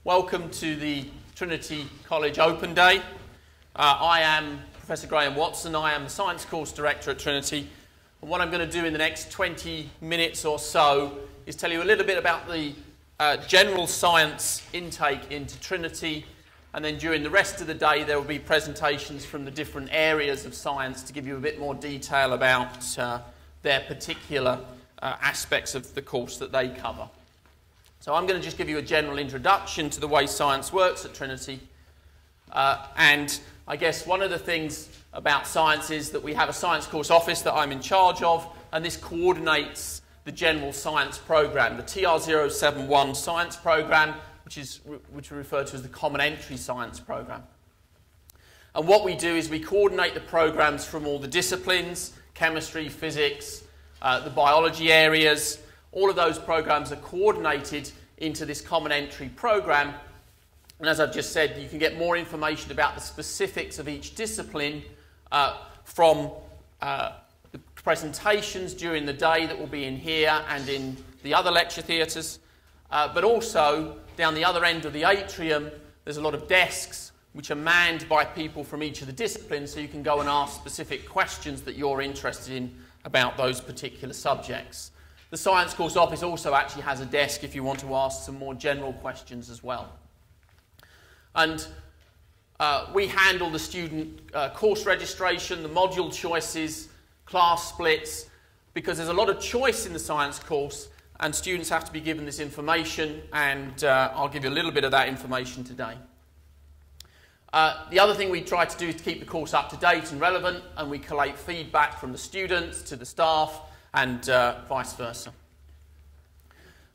Welcome to the Trinity College Open Day. I am Professor Graham Watson. I am the Science Course Director at Trinity. And what I'm going to do in the next 20 minutes or so is tell you a little bit about the general science intake into Trinity. And then during the rest of the day there will be presentations from the different areas of science to give you a bit more detail about their particular aspects of the course that they cover. So I'm going to just give you a general introduction to the way science works at Trinity. And I guess one of the things about science is that we have a science course office that I'm in charge of, and this coordinates the general science program, the TR071 science program, which we refer to as the Common Entry Science program. And what we do is we coordinate the programs from all the disciplines, chemistry, physics, the biology areas. All of those programs are coordinated into this common entry program. And as I've just said, you can get more information about the specifics of each discipline from the presentations during the day that will be in here and in the other lecture theatres. But also, down the other end of the atrium, there's a lot of desks which are manned by people from each of the disciplines, so you can go and ask specific questions that you're interested in about those particular subjects. The Science Course Office also actually has a desk if you want to ask some more general questions as well. And we handle the student course registration, the module choices, class splits, because there's a lot of choice in the science course and students have to be given this information, and I'll give you a little bit of that information today. The other thing we try to do is to keep the course up to date and relevant, and we collate feedback from the students to the staff and vice versa.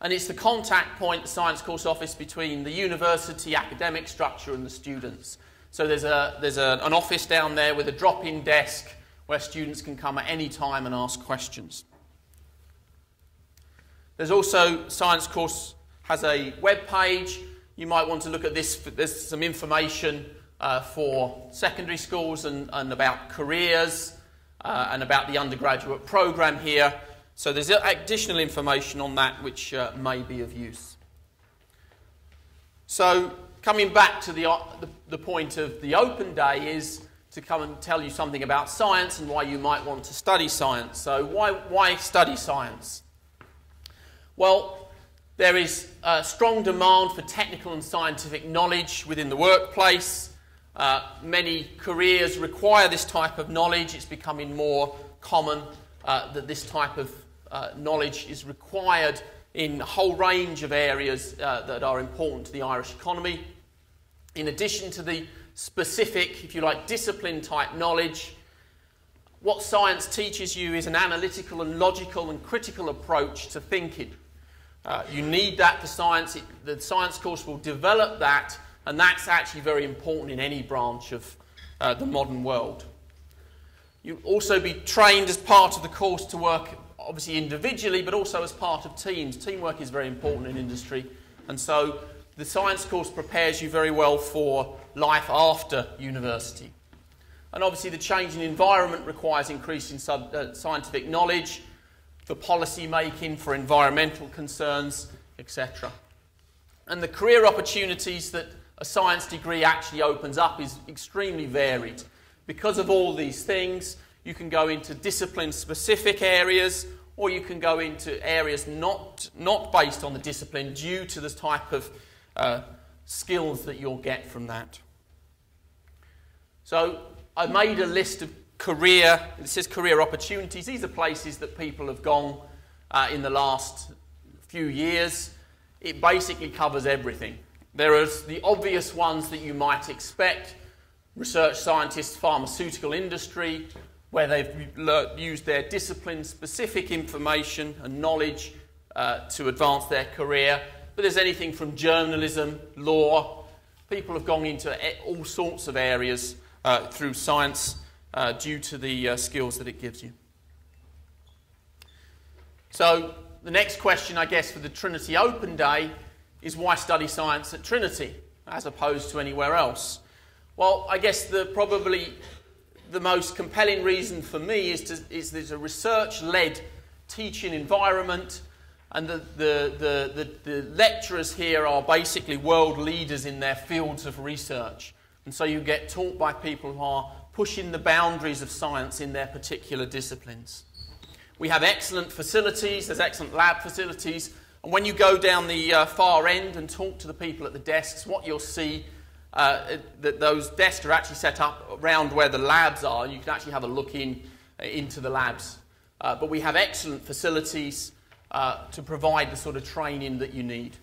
And it's the contact point, the Science Course Office, between the university academic structure and the students. So there's an office down there with a drop-in desk where students can come at any time and ask questions. There's also, Science Course has a web page. You might want to look at this. There's some information for secondary schools and about careers and about the undergraduate program here. So there's additional information on that which may be of use. So coming back to the point of the open day is to come and tell you something about science and why you might want to study science. So why study science? Well, there is a strong demand for technical and scientific knowledge within the workplace. Many careers require this type of knowledge. It's becoming more common that this type of knowledge is required in a whole range of areas that are important to the Irish economy. In addition to the specific, if you like, discipline-type knowledge, what science teaches you is an analytical and logical and critical approach to thinking. You need that for science. The science course will develop that, and that's actually very important in any branch of the modern world. You'll also be trained as part of the course to work obviously individually, but also as part of teams. Teamwork is very important in industry, and so the science course prepares you very well for life after university. And obviously the changing environment requires increasing scientific knowledge for policy making, for environmental concerns, etc. And the career opportunities that a science degree actually opens up is extremely varied. Because of all these things, you can go into discipline-specific areas, or you can go into areas not based on the discipline due to the type of skills that you'll get from that. So I made a list of it says career opportunities. These are places that people have gone in the last few years. It basically covers everything. There are the obvious ones that you might expect: research scientists, pharmaceutical industry, where they've used their discipline-specific information and knowledge to advance their career. But there's anything from journalism, law. People have gone into all sorts of areas through science due to the skills that it gives you. So the next question, I guess, for the Trinity Open Day is why study science at Trinity as opposed to anywhere else? Well, I guess probably the most compelling reason for me is there's a research-led teaching environment. And the lecturers here are basically world leaders in their fields of research. And so you get taught by people who are pushing the boundaries of science in their particular disciplines. We have excellent facilities, there's excellent lab facilities. And when you go down the far end and talk to the people at the desks, what you'll see that those desks are actually set up around where the labs are. You can actually have a look into the labs. But we have excellent facilities to provide the sort of training that you need.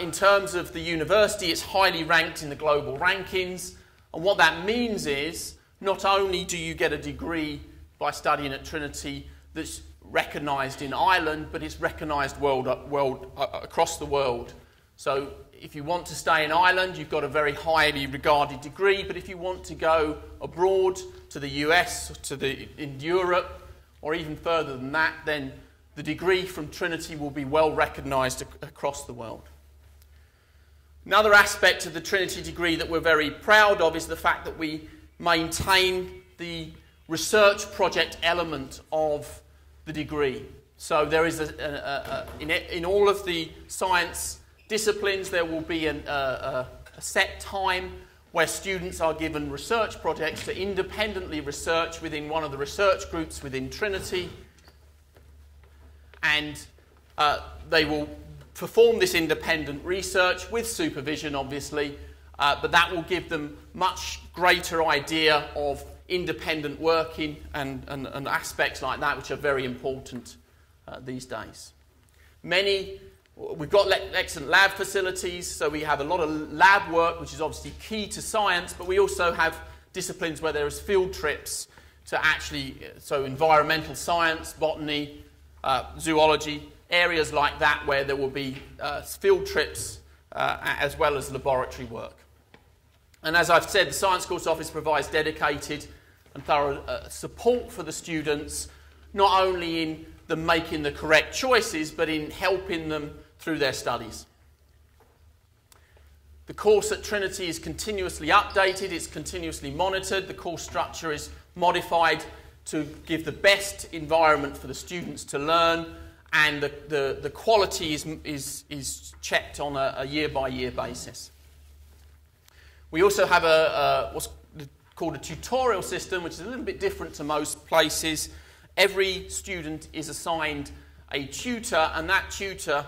In terms of the university, it's highly ranked in the global rankings. And what that means is, not only do you get a degree by studying at Trinity that's recognised in Ireland, but it's recognised across the world. So if you want to stay in Ireland, you've got a very highly regarded degree, but if you want to go abroad to the US, in Europe, or even further than that, then the degree from Trinity will be well recognised across the world. Another aspect of the Trinity degree that we're very proud of is the fact that we maintain the research project element of the degree. So there is in all of the science disciplines, there will be a set time where students are given research projects to independently research within one of the research groups within Trinity. And they will perform this independent research with supervision, obviously, but that will give them much greater idea of independent working and aspects like that, which are very important these days. We've got excellent lab facilities, so we have a lot of lab work, which is obviously key to science, but we also have disciplines where there is field trips to actually, so environmental science, botany, zoology, areas like that where there will be field trips as well as laboratory work. And as I've said, the Science Course Office provides dedicated and thorough support for the students, not only in them making the correct choices, but in helping them through their studies. The course at Trinity is continuously updated, it's continuously monitored, the course structure is modified to give the best environment for the students to learn, and the quality is checked on a year-by-year basis. We also have what's called a tutorial system, which is a little bit different to most places. Every student is assigned a tutor, and that tutor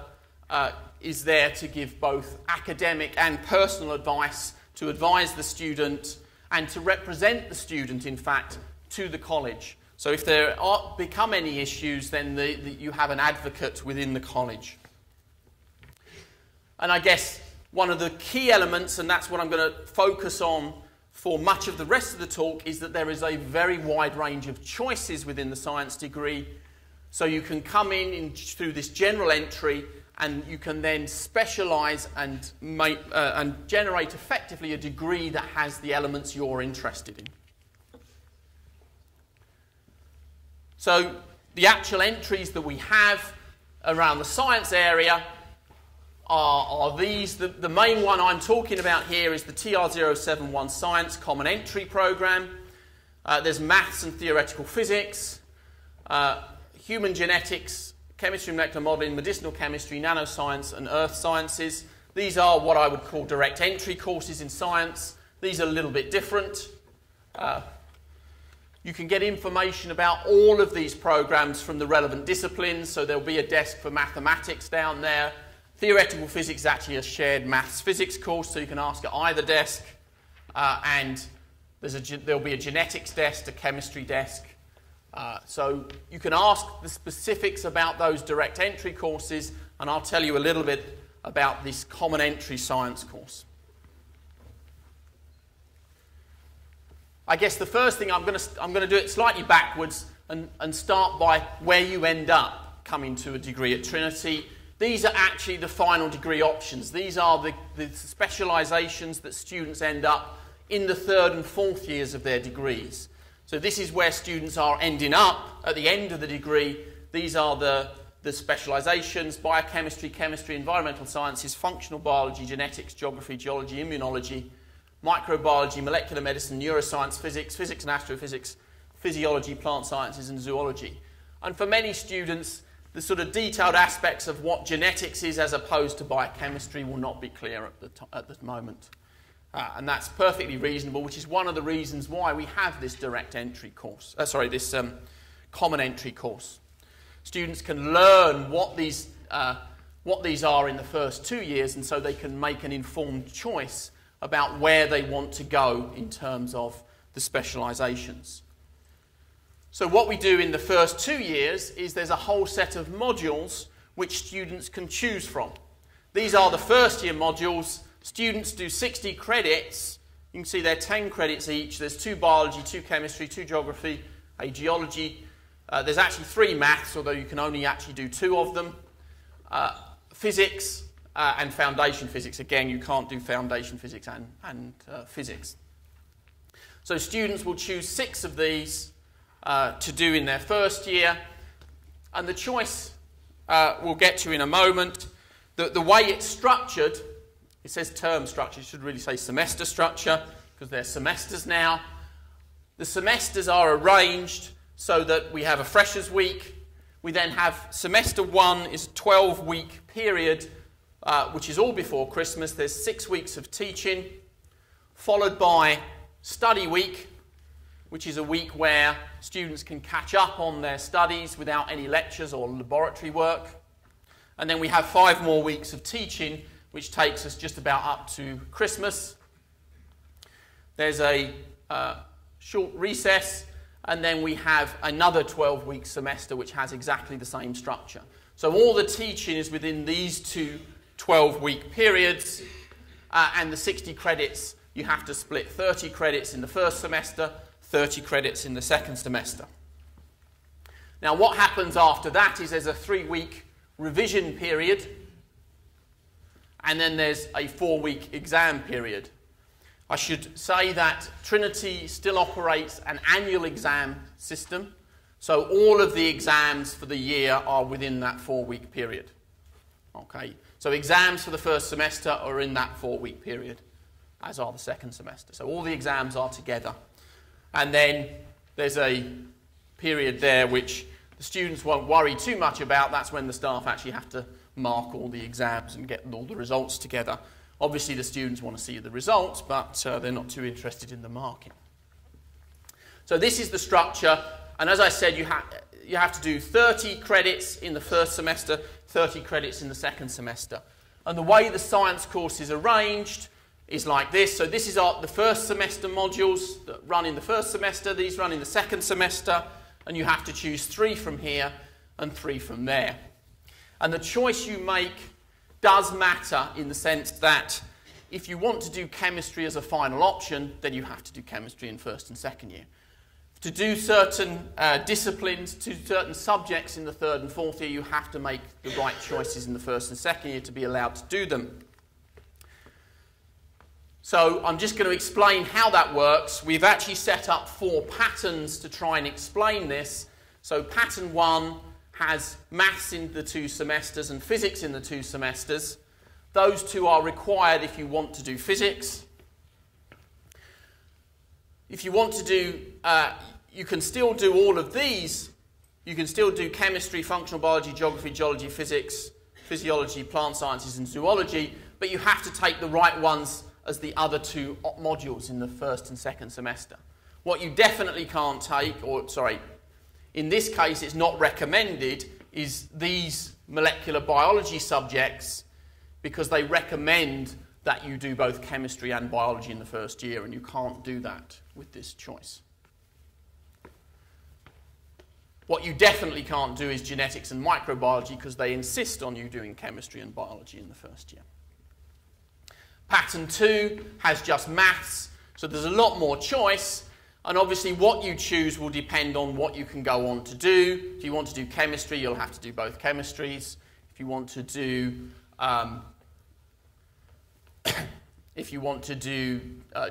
is there to give both academic and personal advice, to advise the student and to represent the student, in fact, to the college. So if there become any issues, then you have an advocate within the college. And I guess one of the key elements, and that's what I'm going to focus on for much of the rest of the talk, is that there is a very wide range of choices within the science degree. So you can come in through this general entry, and you can then specialise and generate effectively a degree that has the elements you're interested in. So the actual entries that we have around the science area are these. The main one I'm talking about here is the TR071 Science Common Entry Programme. There's maths and theoretical physics, human genetics, chemistry and molecular modelling, medicinal chemistry, nanoscience and earth sciences. These are what I would call direct entry courses in science. These are a little bit different. You can get information about all of these programs from the relevant disciplines, so there'll be a desk for mathematics down there. Theoretical physics is actually a shared maths physics course, so you can ask at either desk. And there'll be a genetics desk, a chemistry desk. So you can ask the specifics about those direct entry courses, and I'll tell you a little bit about this common entry science course. I guess the first thing I'm going to do it slightly backwards and start by where you end up coming to a degree at Trinity. These are actually the final degree options. These are the specialisations that students end up in the third and fourth years of their degrees. So this is where students are ending up at the end of the degree. These are the specialisations: biochemistry, chemistry, environmental sciences, functional biology, genetics, geography, geology, immunology, microbiology, molecular medicine, neuroscience, physics and astrophysics, physiology, plant sciences and zoology. And for many students, the sort of detailed aspects of what genetics is as opposed to biochemistry will not be clear at the moment. And that's perfectly reasonable, which is one of the reasons why we have this direct entry course. This common entry course. Students can learn what these are in the first 2 years, and so they can make an informed choice about where they want to go in terms of the specialisations. So what we do in the first 2 years is there's a whole set of modules which students can choose from. These are the first year modules. Students do 60 credits. You can see they're 10 credits each. There's 2 biology, 2 chemistry, 2 geography, a geology. There's actually 3 maths, although you can only actually do 2 of them. Physics and foundation physics. Again, you can't do foundation physics and physics. So students will choose 6 of these to do in their first year. And the choice we'll get to in a moment. The way it's structured, it says term structure, it should really say semester structure, because they're semesters now. The semesters are arranged so that we have a freshers week. We then have semester 1 is a 12-week period, which is all before Christmas. There's 6 weeks of teaching, followed by study week, which is a week where students can catch up on their studies without any lectures or laboratory work. And then we have 5 more weeks of teaching, which takes us just about up to Christmas. There's a short recess, and then we have another 12-week semester, which has exactly the same structure. So all the teaching is within these 2 12-week periods, and the 60 credits, you have to split 30 credits in the first semester, 30 credits in the second semester. Now what happens after that is there's a 3-week revision period, and then there's a 4-week exam period. I should say that Trinity still operates an annual exam system, so all of the exams for the year are within that 4-week period. Okay, so exams for the first semester are in that 4-week period, as are the second semester. So all the exams are together. And then there's a period there which the students won't worry too much about. That's when the staff actually have to mark all the exams and get all the results together. Obviously the students want to see the results, but they're not too interested in the marking. So this is the structure, and as I said, you have to do 30 credits in the first semester, 30 credits in the second semester. And the way the science course is arranged is like this. So this is the first semester modules that run in the first semester, these run in the second semester, and you have to choose 3 from here and 3 from there. And the choice you make does matter in the sense that if you want to do chemistry as a final option, then you have to do chemistry in first and second year. To do certain disciplines, to certain subjects in the third and fourth year, you have to make the right choices in the first and second year to be allowed to do them. So I'm just going to explain how that works. We've actually set up 4 patterns to try and explain this. So pattern 1 has maths in the 2 semesters and physics in the 2 semesters. Those 2 are required if you want to do physics. If you want to do, you can still do all of these. You can still do chemistry, functional biology, geography, geology, physics, physiology, plant sciences and zoology, but you have to take the right ones as the other 2 modules in the first and second semester. What you definitely can't take, in this case it's not recommended, is these molecular biology subjects, because they recommend that you do both chemistry and biology in the first year, and you can't do that with this choice. What you definitely can't do is genetics and microbiology, because they insist on you doing chemistry and biology in the first year. Pattern 2 has just maths, so there's a lot more choice, and obviously what you choose will depend on what you can go on to do. If you want to do chemistry, you'll have to do both chemistries. If you want to do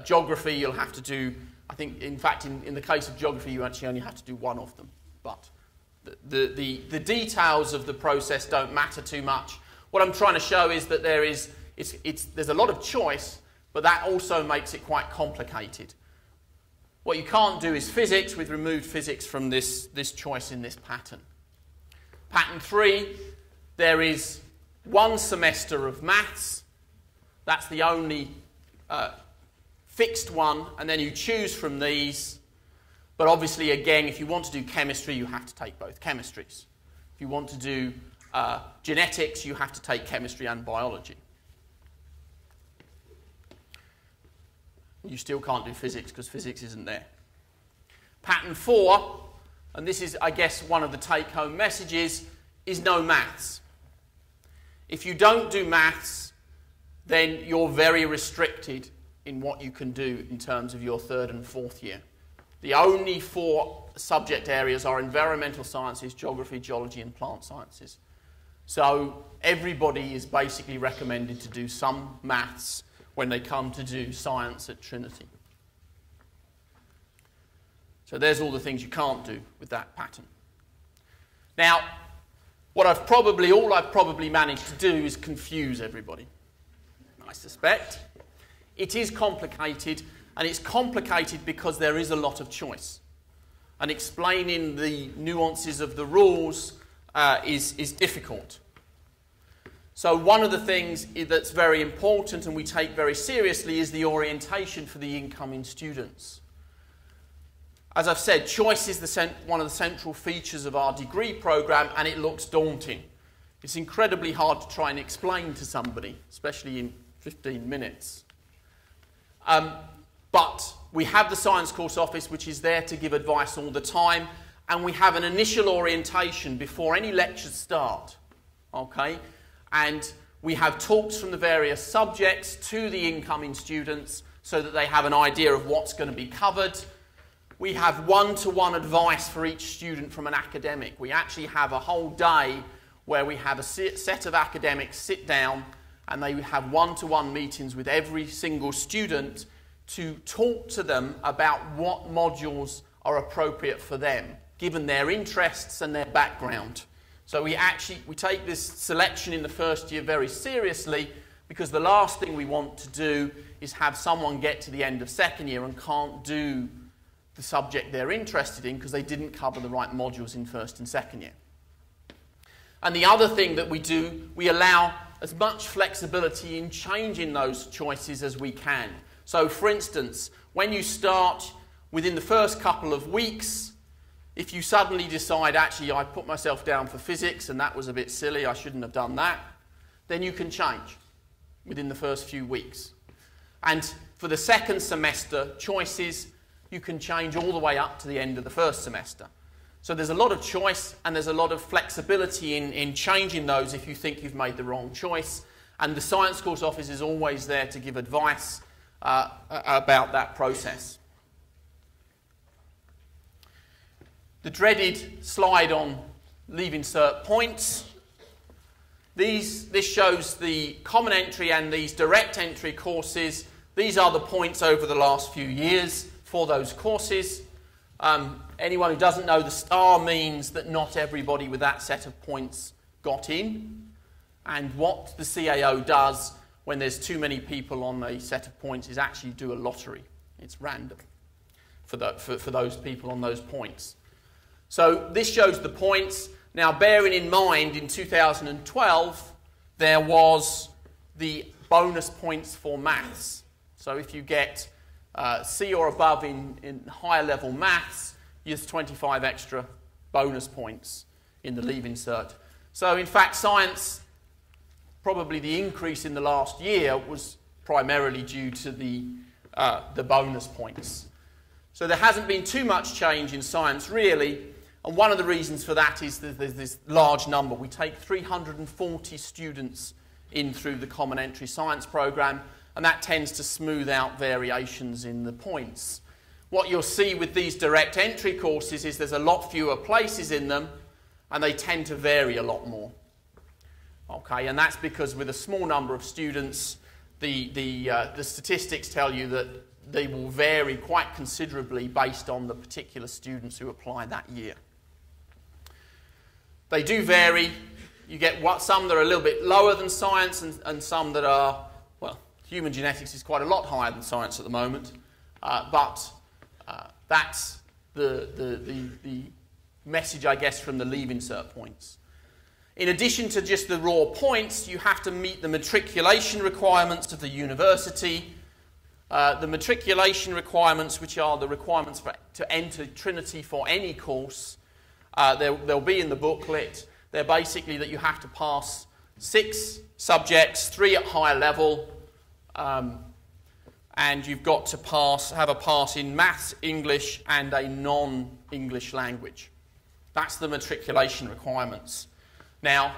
geography, you'll have to do, I think, in fact, in the case of geography, you actually only have to do 1 of them. But the details of the process don't matter too much. What I'm trying to show is that there's a lot of choice, but that also makes it quite complicated. What you can't do is physics. We've removed physics from this choice in this pattern. Pattern 3, there is 1 semester of maths. That's the only fixed one, and then you choose from these. But obviously, again, if you want to do chemistry, you have to take both chemistries. If you want to do genetics, you have to take chemistry and biology. You still can't do physics because physics isn't there. Pattern 4, and this is, I guess, one of the take-home messages, is no maths. If you don't do maths, then you're very restricted in what you can do in terms of your 3rd and 4th year. The only 4 subject areas are environmental sciences, geography, geology, and plant sciences. So everybody is basically recommended to do some maths when they come to do science at Trinity. So there's all the things you can't do with that pattern. Now, all I've probably managed to do is confuse everybody, I suspect. It is complicated, and it's complicated because there is a lot of choice. And explaining the nuances of the rules is difficult. So one of the things that's very important and we take very seriously is the orientation for the incoming students. As I've said, choice is one of the central features of our degree programme, and it looks daunting. It's incredibly hard to try and explain to somebody, especially in 15 minutes. But we have the Science Course Office, which is there to give advice all the time, and we have an initial orientation before any lectures start. Okay? And we have talks from the various subjects to the incoming students so that they have an idea of what's going to be covered. We have one-to-one advice for each student from an academic. We actually have a whole day where we have a set of academics sit down and they have one-to-one meetings with every single student to talk to them about what modules are appropriate for them, given their interests and their background. So we take this selection in the first year very seriously, because the last thing we want to do is have someone get to the end of second year and can't do the subject they're interested in because they didn't cover the right modules in first and second year. And the other thing that we do, we allow as much flexibility in changing those choices as we can. So for instance, when you start within the first couple of weeks, if you suddenly decide, actually, I put myself down for physics and that was a bit silly, I shouldn't have done that, then you can change within the first few weeks. And for the second semester choices, you can change all the way up to the end of the first semester. So there's a lot of choice and there's a lot of flexibility in changing those if you think you've made the wrong choice. And the Science Course Office is always there to give advice about that process. The dreaded slide on leaving cert points. This shows the common entry and these direct entry courses. These are the points over the last few years for those courses. Anyone who doesn't know, the star means that not everybody with that set of points got in. And what the CAO does when there's too many people on a set of points is actually do a lottery. It's random for those people on those points. So this shows the points. Now, bearing in mind, in 2012, there was the bonus points for maths. So if you get C or above in higher level maths, there's 25 extra bonus points in the Leaving Cert. So in fact, science, probably the increase in the last year was primarily due to the bonus points. So there hasn't been too much change in science, really. And one of the reasons for that is that there's this large number. We take 340 students in through the Common Entry Science programme, and that tends to smooth out variations in the points. What you'll see with these direct entry courses is there's a lot fewer places in them, and they tend to vary a lot more. Okay, and that's because with a small number of students, the statistics tell you that they will vary quite considerably based on the particular students who apply that year. They do vary. You get some that are a little bit lower than science and some that are, well, human genetics is quite a lot higher than science at the moment. But that's the message, I guess, from the Leaving Cert points. In addition to just the raw points, you have to meet the matriculation requirements of the university. The matriculation requirements, which are the requirements to enter Trinity for any course, they'll be in the booklet. They're basically that you have to pass 6 subjects, 3 at higher level, and you've got to have a pass in maths, English, and a non-English language. That's the matriculation requirements. Now,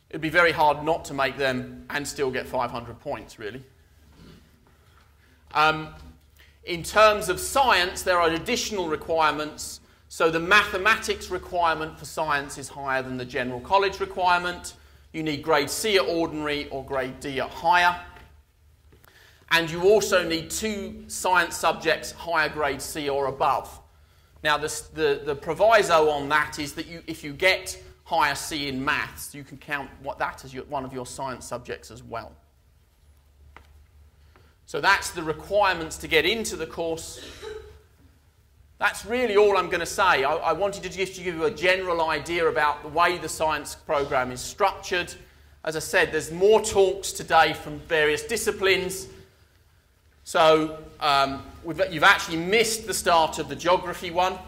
it'd be very hard not to make them and still get 500 points, really. In terms of science, there are additional requirements. So the mathematics requirement for science is higher than the general college requirement. You need grade C at ordinary or grade D at higher. And you also need 2 science subjects higher grade C or above. Now, the proviso on that is that if you get higher C in maths, you can count that as one of your science subjects as well. So that's the requirements to get into the course. That's really all I'm going to say. I wanted to just give you a general idea about the way the science program is structured. As I said, there's more talks today from various disciplines. So you've actually missed the start of the geography one,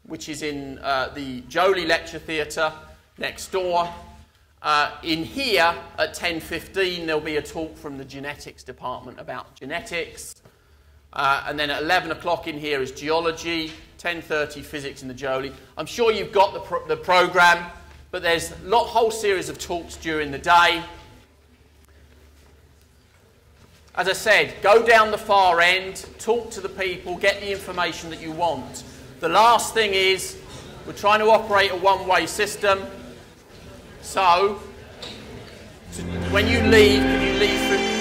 which is in the Jolie Lecture Theatre next door. In here at 10:15 there'll be a talk from the genetics department about genetics. And then at 11 o'clock in here is geology, 10:30 physics in the Jolie. I'm sure you've got the programme, but there's a whole series of talks during the day. As I said, go down the far end, talk to the people, get the information that you want. The last thing is, we're trying to operate a one-way system. So, when you leave, can you leave through